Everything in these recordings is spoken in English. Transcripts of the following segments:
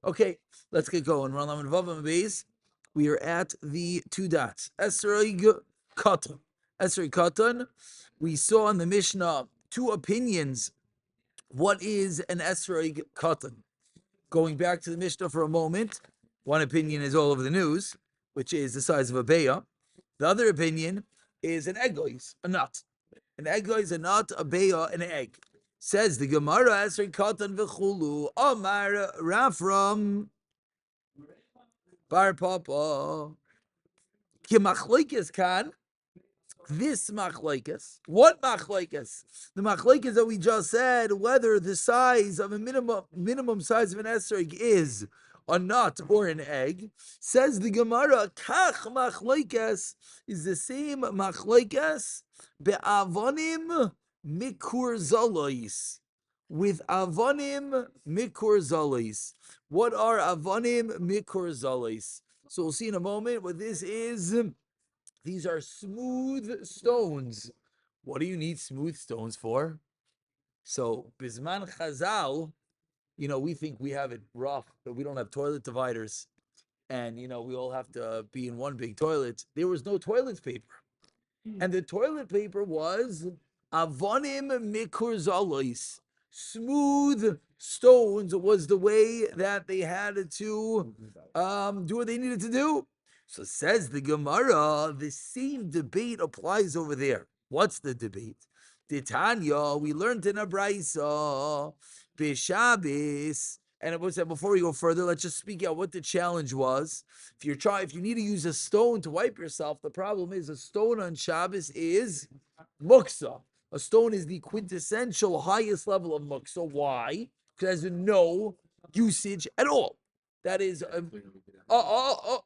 Okay, let's get going. We are at the two dots. Esrog Katan. Esrog Katan. We saw in the Mishnah two opinions. What is an Esrog Katan? Going back to the Mishnah for a moment, one opinion is all over the news, which is the size of a beya. The other opinion is an eggois, a nut. An eggois, a nut, a beya, an egg. Says the Gemara, Esrog Katan v'chulu, Omar Rafram, Bar Papa, Kimachloikis kan. This machlokes. What machlokes? The machlokes that we just said, whether the size of a minimum size of an esrog is a nut or an egg, says the Gemara, kach machlokes is the same machlokes be'avonim mikur zalois. With avonim mikur zalois. What are avonim mikur zalois? So we'll see in a moment what this is. These are smooth stones. What do you need smooth stones for? So, Bisman Chazal, we think we have it rough, but we don't have toilet dividers. And, we all have to be in one big toilet. There was no toilet paper. And the toilet paper was Avonim Mikur Zalois. Smooth stones was the way that they had to do what they needed to do. So says the Gemara, the same debate applies over there. What's the debate? Titania, we learned in a Braisa, Bishabis, and it was that before we go further, let's just speak out what the challenge was. If you need to use a stone to wipe yourself, the problem is a stone on Shabbos is muksa. A stone is the quintessential highest level of muksa. Why? Because it has no usage at all. That is,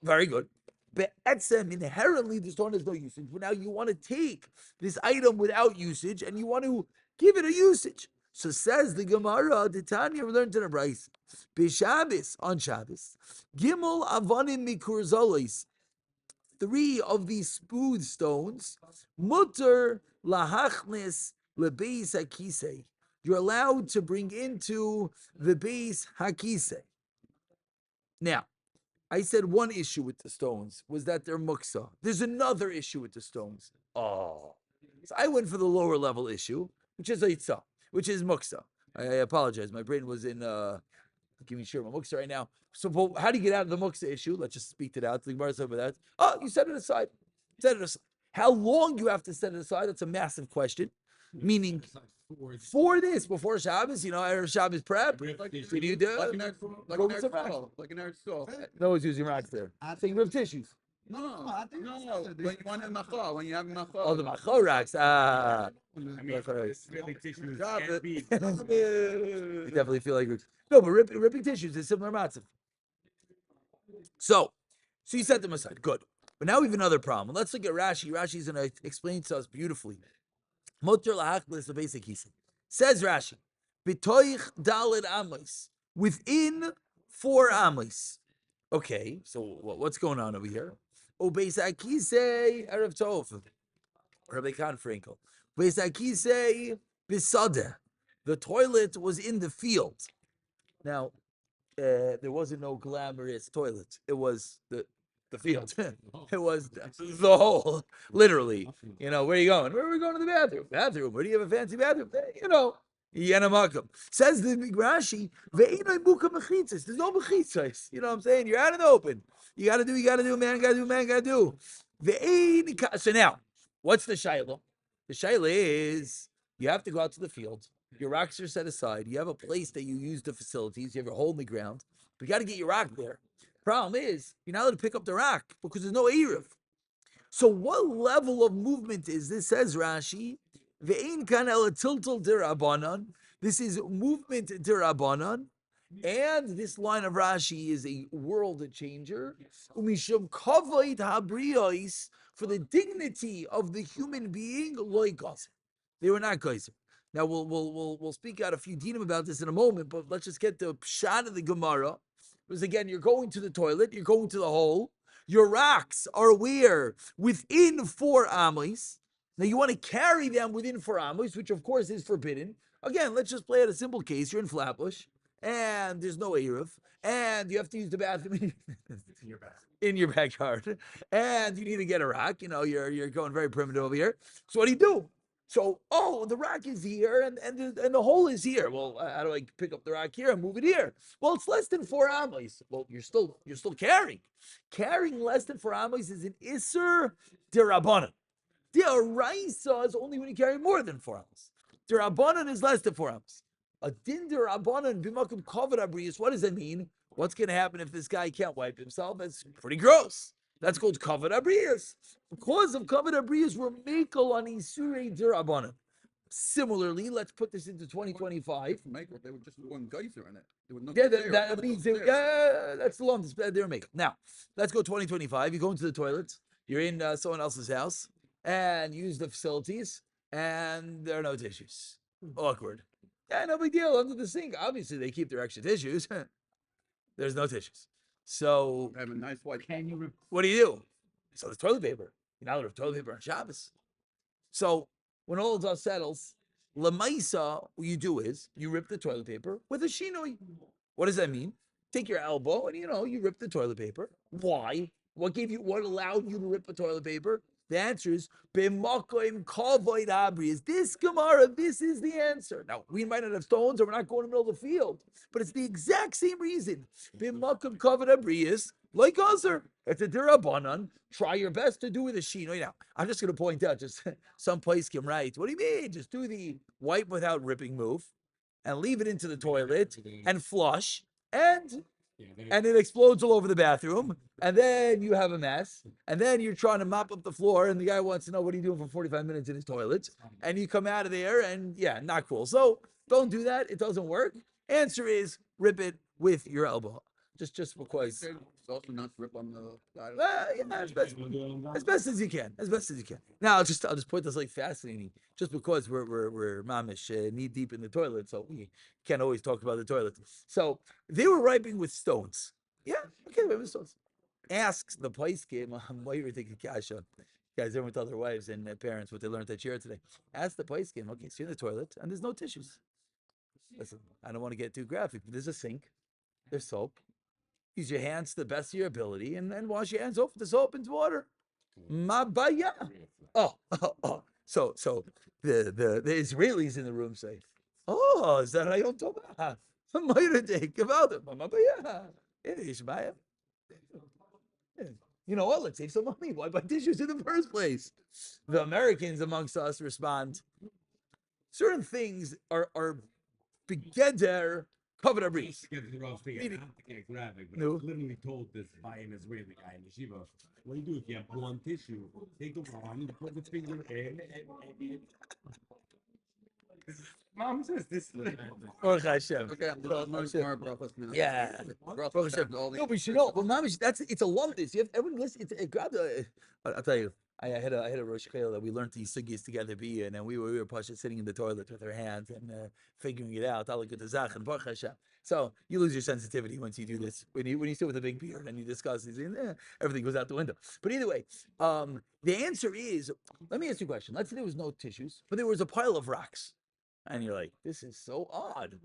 very good. Be'etzem, inherently, the stone has no usage. But now you want to take this item without usage and you want to give it a usage. So says the Gemara, the Tanya, we learned in a Bryce. B'Shabbos, on Shabbos, Gimel Avonim Mikur Zolis. 3 of these smooth stones, Mutter Lahachnis Lebeis Hakisei. You're allowed to bring into the Beis Hakisei. Now, I said one issue with the stones was that they're muksa. There's another issue with the stones. So I went for the lower level issue, which is Eitzah, which is muksa. I apologize. My brain was in give me sure my muksa right now. So how do you get out of the muksa issue? Let's just speak to that. The Gemara said about that. You set it aside. Set it aside. How long you have to set it aside? That's a massive question. Meaning, for this, before Shabbos, Erev Shabbos prep, what do you do? Like an Eretz Sol. No one's using rocks there. Saying rib tissues. No. When you want a macha, when you have macha. Oh, the macha rocks. You definitely feel like ribs. No, but ripping tissues is similar matzav. So you set them aside. Good. But now we have another problem. Let's look at Rashi. Rashi's going to explain to us beautifully. Motor lahachlis the basic kisa. Says Rashi, b'toich daled amos, within 4 amos. Okay, so what's going on over here? O beis hakisei erev tov, Rabbi Khan Frankel. Beis hakisei bisadeh. The toilet was in the field. Now, there wasn't no glamorous toilet. It was the field. It was the hole, literally. Where are you going? Where are we going to the bathroom? Bathroom. Where do you have a fancy bathroom? Yenamakam. Says the Rashi, there's no mechitzas. You know what I'm saying? You're out in the open. You got to do, man got to do. So now, what's the shayla? The shayla is, you have to go out to the field. Your rocks are set aside. You have a place that you use the facilities. You have a hole in the ground. But you got to get your rock there. Problem is, you're not allowed to pick up the rock because there's no Erev. So what level of movement is this? Says Rashi, Ve'ein kan el tiltal dirabanan. This is movement dirabanan. And this line of Rashi is a world changer. Umishum kavod habriyos, for the dignity of the human being, loy geyser. They were not geyser. Now we'll speak out a few dinim about this in a moment, but let's just get the pshat of the Gemara. Because again, you're going to the toilet, you're going to the hole, your rocks are where? Within 4 amos. Now you want to carry them within 4 amos, which of course is forbidden. Again, let's just play out a simple case. You're in Flatbush, and there's no Eruv, and you have to use the bathroom in your backyard, and you need to get a rock. You're going very primitive over here. So what do you do? So, the rock is here, and the hole is here. Well, how do I pick up the rock here and move it here? Well, it's less than 4 amos. Well, you're still carrying. Carrying less than 4 amos is an iser derabanan. Deraisa is only when you carry more than 4 amos. Derabanan is less than 4 amos. A din derabanan b'makom kavod abrius. What does that mean? What's going to happen if this guy can't wipe himself? That's pretty gross. That's called kavod abrius. Because of kavod abrius, we're makel on isurei derabanan. Similarly, let's put this into 2025. Makel, they were just one geyser in it. Yeah, that means that's the long they're making. Now, let's go 2025. You go into the toilet. You're in someone else's house and use the facilities, and there are no tissues. Awkward. Yeah, no big deal. Under the sink, obviously they keep their extra tissues. There's no tissues. So have a nice white. What do you do? So there's toilet paper. You're not allowed to have toilet paper on Shabbos. So when all dust settles, lemaisa, what you do is you rip the toilet paper with a shinoi. What does that mean? Take your elbow and you rip the toilet paper. Why? What allowed you to rip the toilet paper? The answer is b'makom kavod abrius. This Gemara, this is the answer. Now we might not have stones, or we're not going in the middle of the field, but it's the exact same reason. B'makom kavod abrius, like Azar. It's a derabanan. Try your best to do with a shino. Now I'm just going to point out, just some place can write. What do you mean? Just do the wipe without ripping move, and leave it into the toilet and flush, and it explodes all over the bathroom, and then you have a mess, and then you're trying to mop up the floor, and the guy wants to know what are you doing for 45 minutes in his toilet, and you come out of there, and not cool. So don't do that. It doesn't work. Answer is rip it with your elbow. Just because. It's also not rip on the side. As best as you can. As best as you can. Now I'll just point this like fascinating. Just because we're mamish knee deep in the toilet, so we can't always talk about the toilet. So they were wiping with stones. Yeah, okay, with stones. Asks the place game. Why you were thinking kasha? Guys, everyone tell their wives and their parents what they learned at Shir today. Ask the place game. Okay, so you're in the toilet and there's no tissues. Listen, I don't want to get too graphic, but there's a sink. There's soap. Use your hands to the best of your ability, and then wash your hands off with the soap and water. Mabaya. So the Israelis in the room say, "Oh, is that Hayom Tovah? You know what? Let's save some money. Why buy tissues in the first place?" The Americans amongst us respond, certain things are begeder covered a breeze. I can't graphic, but I No. was literally told this by an Israeli guy in yeshiva. What do you do if you have one tissue? Take the one, put the finger in, and Mom says this. Baruch Hashem. Okay, I'm going to brachos now. Yeah. Brachos Baruch Hashem. all the- No, but you should know. But mamish, it's a lumpus. You have everyone listen. It grabbed a. I'll tell you. I had a Rosh Hashanah that we learned these sugyas together, and then we were Pasha sitting in the toilet with our hands and figuring it out. And Baruch Hashem. So you lose your sensitivity once you do this. When you sit with a big beard and you discuss these, everything goes out the window. But either way, the answer is. Let me ask you a question. Let's say there was no tissues, but there was a pile of rocks, and you're like, this is so odd.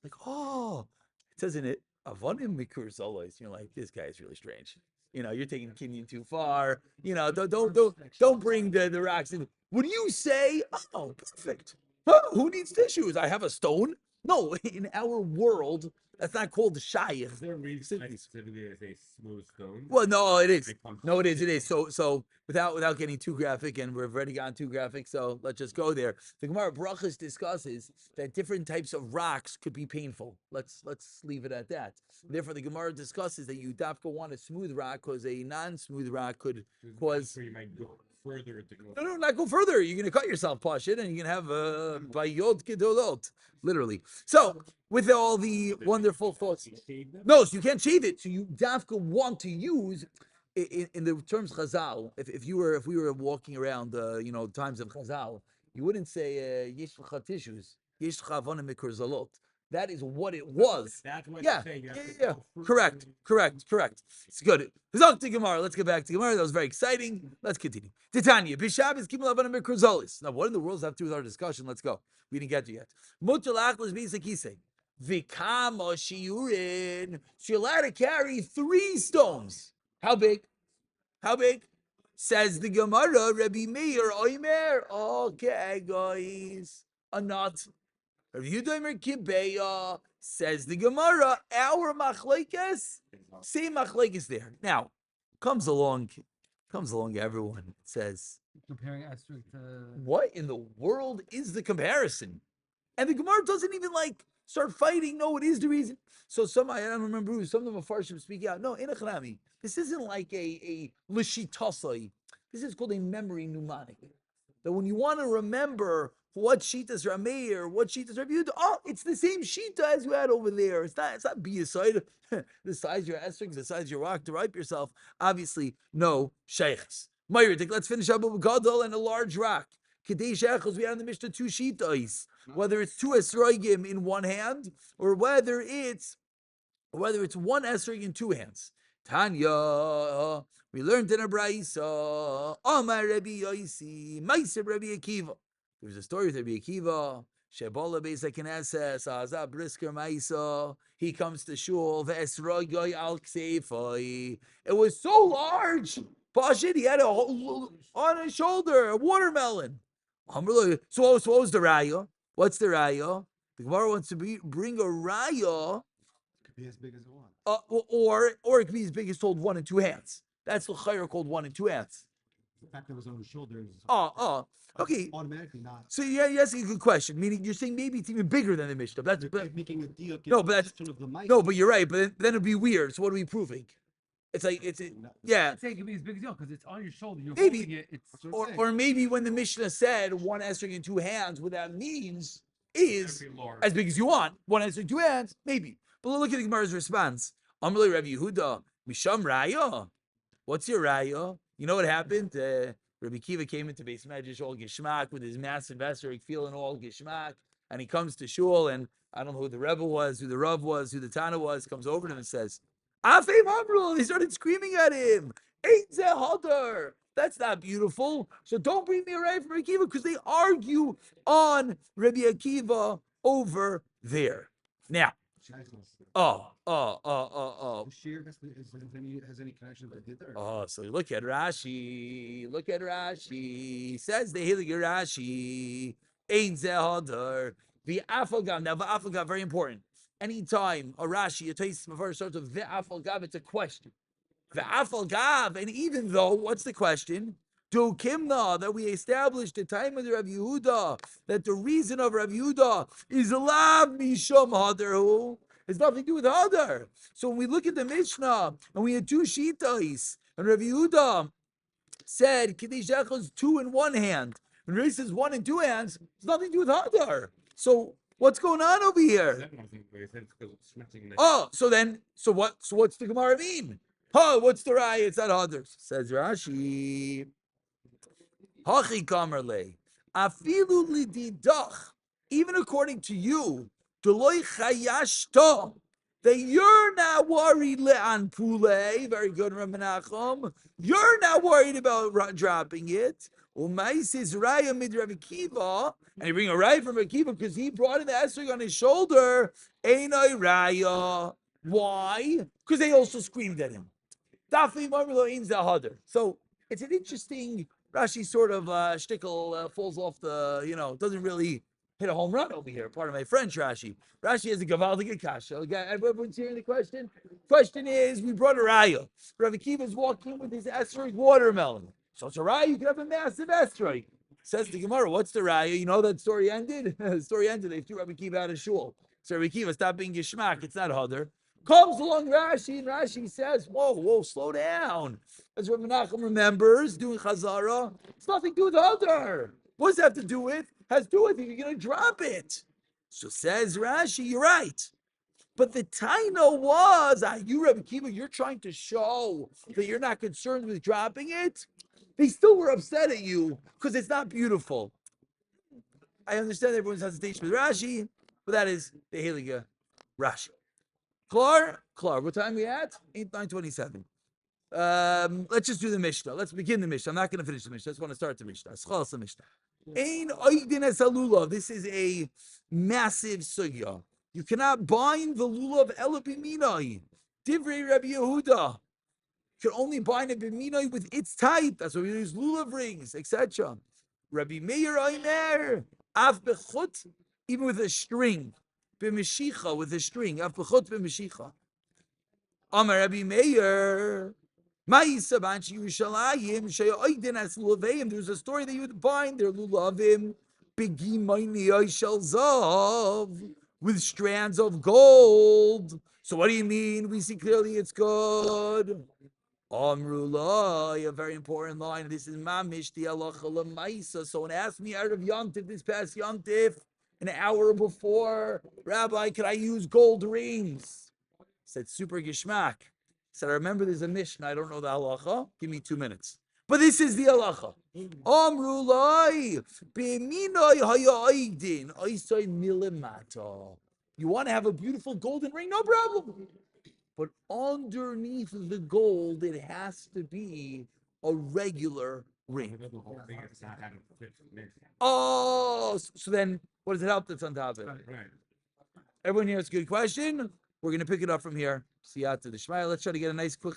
Like, it says in it, Avonim Mikur Solos. You're like, this guy is really strange. You're taking Kinyan too far. Don't bring the rocks in. Would you say, oh, perfect? Who needs tissues? I have a stone. No, in our world, that's not called the shayich. Is there a reason specifically as a smooth stone? Well, no, it is. No, it is. It is. So without getting too graphic, and we've already gotten too graphic, so let's just go there. The Gemara Brachos discusses that different types of rocks could be painful. Let's leave it at that. Therefore, the Gemara discusses that you dafka want a smooth rock because a non-smooth rock could cause. So you might go further to go. No, not go further. You're gonna cut yourself, Pashit, and you can have bayod kedolot, literally. So with all the wonderful thoughts, no, so you can't shave it. So you dafka want to use. In the terms Chazal, if we were walking around, times of Chazal, you wouldn't say yesh l'cha tissues, yesh l'cha avonim mikor zalot. That is what it was. That's what Yeah, you're saying. yeah. Correct. It's good. Let's get back to Gemara. That was very exciting. Let's continue. Titania, Bishabis, Kimel Avonim mikor zalos. Now, what in the world does that have to do with our discussion? Let's go. We didn't get to yet. Mutal achlos b'isakise. Vikama shiurin. So you're allowed to carry 3 stones. How big? How big? Says the Gemara, Rabbi Meir, Oimer. Okay, guys. A nut. Rabbi Yudamer Kibeya. Says the Gemara, our machlekes, same machlekes there. Now, comes along everyone. It says, Comparing Esther to what in the world is the comparison? And the Gemara doesn't even start fighting. No, it is the reason. So I don't remember who, some of the Mepharshim speak out. No, in a Chanami. This isn't like a Lishitasai. This is called a memory mnemonic. That when you want to remember what Shitas Rameir, what Shitas Rabbi Yehuda, it's the same Shita as you had over there. It's not be a side, the size of your esrog, the size of your rock to ripe yourself. Obviously, no sheikhs. Mayritik, let's finish up with Gadol and a large rock. Kedei sheikhs, we have in the Mishnah 2 Shitas. Whether it's 2 esrogim in one hand, or whether it's one esrog in 2 hands. Tanya, we learned in a brayso. Amar Rabbi Yosi, Ma'aser Rabbi Akiva. There's a story with Rabbi Akiva. Shebola Beis HaKnesses, Azab Brisker Ma'isa. He comes to shul. Ve'esrogoy al ksefoi. It was so large. Pashit, he had on his shoulder a watermelon. So what was the raya? What's the raya? The Gemara wants to bring a raya. Could be as big as it wants. Or it could be as big as told 1 and 2 hands. That's the chayr called 1 and 2 hands. The fact that it was on his shoulders. Okay. Automatically not. So you're asking a good question. Meaning you're saying maybe it's even bigger than the Mishnah. That's Making a deal. No, but you're right. But then it'd be weird. So what are we proving? It's yeah. I'd say it could be as big as you because it's on your shoulder. You're Maybe. holding it. It's Or maybe when the Mishnah said 1 esrog in 2 hands, what that means is as big as you want. 1 esrog, 2 hands, maybe. But look at the Gemara's response. Amrli Rabbi Yehuda, Misham Raya. What's your Raya? You know what happened? Rabbi Kiva came into Beis Medrash all Gishmak with his massive esrog, feeling all Gishmak, and he comes to shul, and I don't know who the Rebbe was, who the Rav was, who the Tana was, comes over to him and says, Afei Mamrul. They started screaming at him. Ain't ze hodar. That's not beautiful. So don't bring me a Raya from Rabbi Akiva because they argue on Rabbi Akiva over there. Now, Shear has any connection with Hitler? so look at Rashi. Says the Hilig Rashi. Ein zehadar. V'afalgav. Now v'afalgav, very important. Anytime a Rashi, a Tais Mefar starts with v'afalgav, it's a question. V'afalgav, and even though, what's the question? Do Kimna, that we established the time of the Rav Yehuda, that the reason of Rav Yehuda is lav misham hadarhu. It's nothing to do with hadar. So when we look at the Mishnah, and we had 2 shitais, and Rav Yehuda said, Kiddush is 2 in 1 hand, and Rav says 1 in 2 hands, it's nothing to do with hadar. So what's going on over here? So what's the Gemara mean? What's the raya? It's not hadar. Says Rashi. Hachi kamerle, afilu lididach. Even according to you, deloy chayashta, that you're not worried le'an pule. Very good, Rabbi Nachum. You're not worried about dropping it. Umais is raya mid Rabbi Kiva, and you bring a raya from Rabbi Kiva because he brought in the esrog on his shoulder. Einay raya. Why? Because they also screamed at him. Dafi marmelo ein zahadar. So it's an interesting. Rashi sort of shtickle falls off the, doesn't really hit a home run over here. Part of my French Rashi. Rashi has a gavaldic kasha. Everyone's hearing the question? Question is, we brought a raya. Rabbi Akiva is walking with his esrog watermelon. So it's a raya, you can have a massive esrog. Says the Gemara, what's the raya? You know that story ended? The story ended, they threw Rabbi Akiva out of shul. So Rabbi Akiva, stop being gishmak, it's not hadar. Comes along Rashi, and Rashi says, whoa, slow down. As Rabbi Nachum remembers, doing Chazara, it's nothing to do with hadar. What does that have to do with? Has to do with if you're going to drop it. So says Rashi, you're right. But the taina was, you Rabbi Akiva, you're trying to show that you're not concerned with dropping it. They still were upset at you because it's not beautiful. I understand everyone's hesitation with Rashi, but that is the Heliga Rashi. Klar, what time we at? 9:27. Let's just do the Mishnah. Let's begin the Mishnah. I'm not going to finish the Mishnah. I just want to start the Mishnah. This is a massive sugya. You cannot bind the lulav ela b'minai. Divrei Rabbi Yehuda. You can only bind it b'minai with its type. That's why we use lulav rings, etc. Rabbi Meir Omer, af bechut, even with a string, b'mishicha, with a string, af bechut b'mishicha. Amar Rabbi Meir, Ma'isa banchi Yerushalayim, she'oidin as lulaveim. There's a story that you would bind their lulavim, begimayni oishel zav, with strands of gold. So what do you mean? We see clearly it's good. Amrullah, a very important line. This is mamish the halacha lemaisa. Someone asked me out of Yontif this past Yontif, an hour before, Rabbi, could I use gold rings? I said super gishmak. I said, I remember there's a Mishnah. I don't know the halacha. Give me 2 minutes. But this is the halacha. Amrullah, b'minoi hayaydin, oisai milimata. You want to have a beautiful golden ring? No problem. But underneath the gold, it has to be a regular ring. The whole thing is not having to fit in. Oh, so then what does it help that's on top of it? Right. Everyone here, it's a good question. We're going to pick it up from here. Siyata the Shmaya. Let's try to get a nice quick